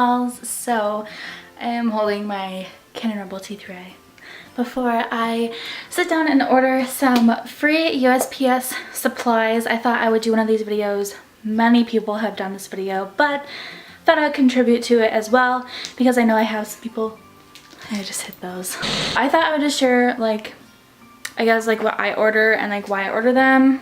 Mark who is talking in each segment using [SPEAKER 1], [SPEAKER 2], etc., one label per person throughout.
[SPEAKER 1] Molls. So I am holding my Canon Rebel T3i before I sit down and order some free USPS supplies. I thought I would do one of these videos. Many people have done this video, but thought I'd contribute to it as well because I know I have some people. I just hit those. I thought I would just share, like, I guess, like, what I order and like why I order them.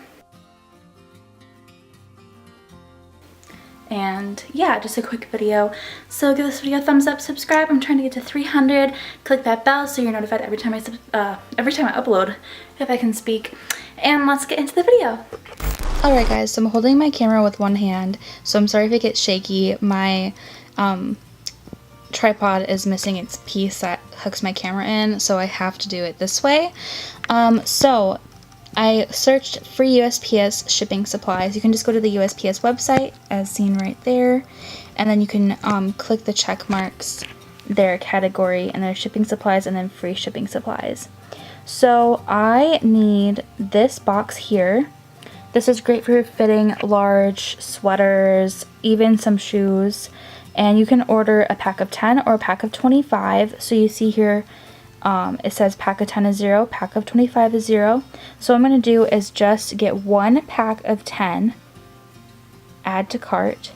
[SPEAKER 1] And yeah, just a quick video. So give this video a thumbs up, subscribe. I'm trying to get to 300. Click that bell so you're notified every time I upload, if I can speak. And let's get into the video. Alright guys, so I'm holding my camera with one hand, so I'm sorry if it gets shaky. My tripod is missing its piece that hooks my camera in, so I have to do it this way. So I searched free USPS shipping supplies. You can just go to the USPS website as seen right there, and then you can click the check marks, their category, and their shipping supplies, and then free shipping supplies. So I need this box here. This is great for fitting large sweaters, even some shoes, and you can order a pack of 10 or a pack of 25. So you see here it says pack of 10 is 0, pack of 25 is 0. So what I'm going to do is just get one pack of 10, add to cart.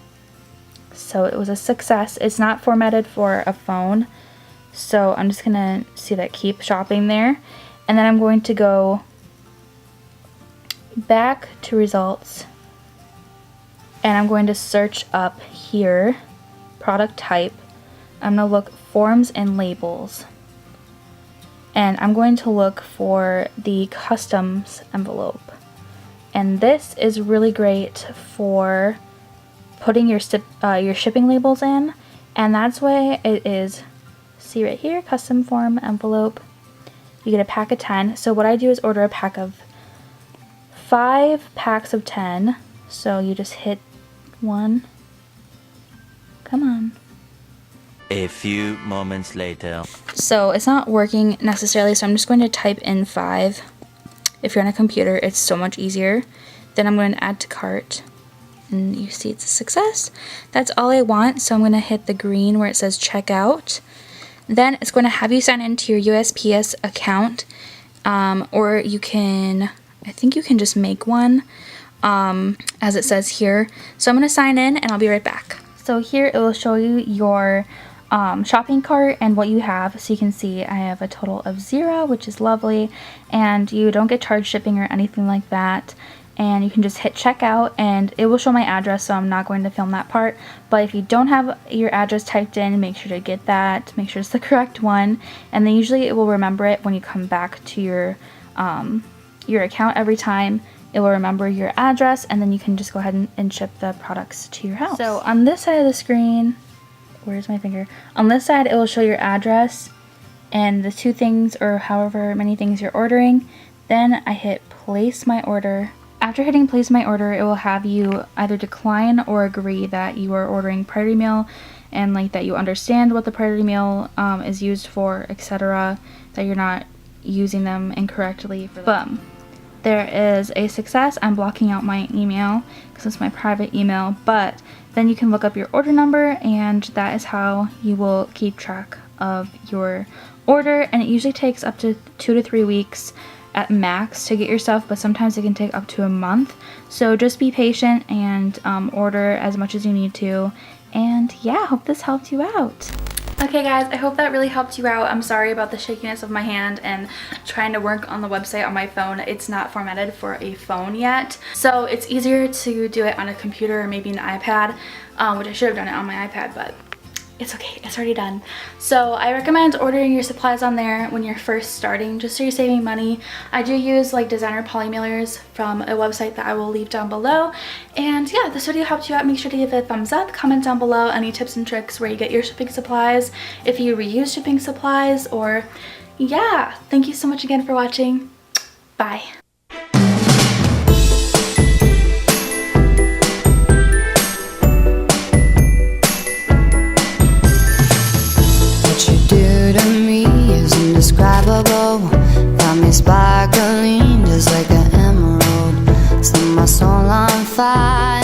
[SPEAKER 1] So it was a success. It's not formatted for a phone, so I'm just going to see that keep shopping there. And then I'm going to go back to results, and I'm going to search up here, product type. I'm going to look forms and labels. And I'm going to look for the customs envelope. And this is really great for putting your shipping labels in. And that's why it is, see right here, custom form envelope. You get a pack of 10. So what I do is order a pack of 5 packs of 10. So you just hit one. Come on.
[SPEAKER 2] A few moments later.
[SPEAKER 1] So it's not working necessarily, so I'm just going to type in 5. If you're on a computer, it's so much easier. Then I'm going to add to cart, and you see it's a success. That's all I want, so I'm going to hit the green where it says checkout. Then it's going to have you sign into your USPS account, or you can, I think you can just make one, as it says here. So I'm going to sign in and I'll be right back. So here it will show you your shopping cart and what you have. So you can see I have a total of 0, which is lovely, and you don't get charged shipping or anything like that. And you can just hit checkout and it will show my address, so I'm not going to film that part. But if you don't have your address typed in, make sure to get that, make sure it's the correct one, and then usually it will remember it when you come back to your account every time. It will remember your address, and then you can just go ahead and ship the products to your house. So on this side of the screen, where's my finger? On this side, it will show your address and the 2 things or however many things you're ordering. Then I hit place my order. After hitting place my order, it will have you either decline or agree that you are ordering priority mail, and like that you understand what the priority mail is used for, etc. That you're not using them incorrectly. Boom. There is a success. I'm blocking out my email because it's my private email, but then you can look up your order number, and that is how you will keep track of your order. And it usually takes up to 2 to 3 weeks at max to get your stuff, but sometimes it can take up to a month. So just be patient and order as much as you need to. And yeah, hope this helped you out. Okay guys, I hope that really helped you out. I'm sorry about the shakiness of my hand and trying to work on the website on my phone. It's not formatted for a phone yet, so it's easier to do it on a computer or maybe an iPad, which I should have done it on my iPad, but it's okay, it's already done. So I recommend ordering your supplies on there when you're first starting, just so you're saving money. I do use like designer poly mailers from a website that I will leave down below. And yeah, this video helped you out. Make sure to give it a thumbs up, comment down below any tips and tricks where you get your shipping supplies, if you reuse shipping supplies, or yeah, thank you so much again for watching. Bye. Indescribable, got me sparkling just like an emerald. Set my soul on fire.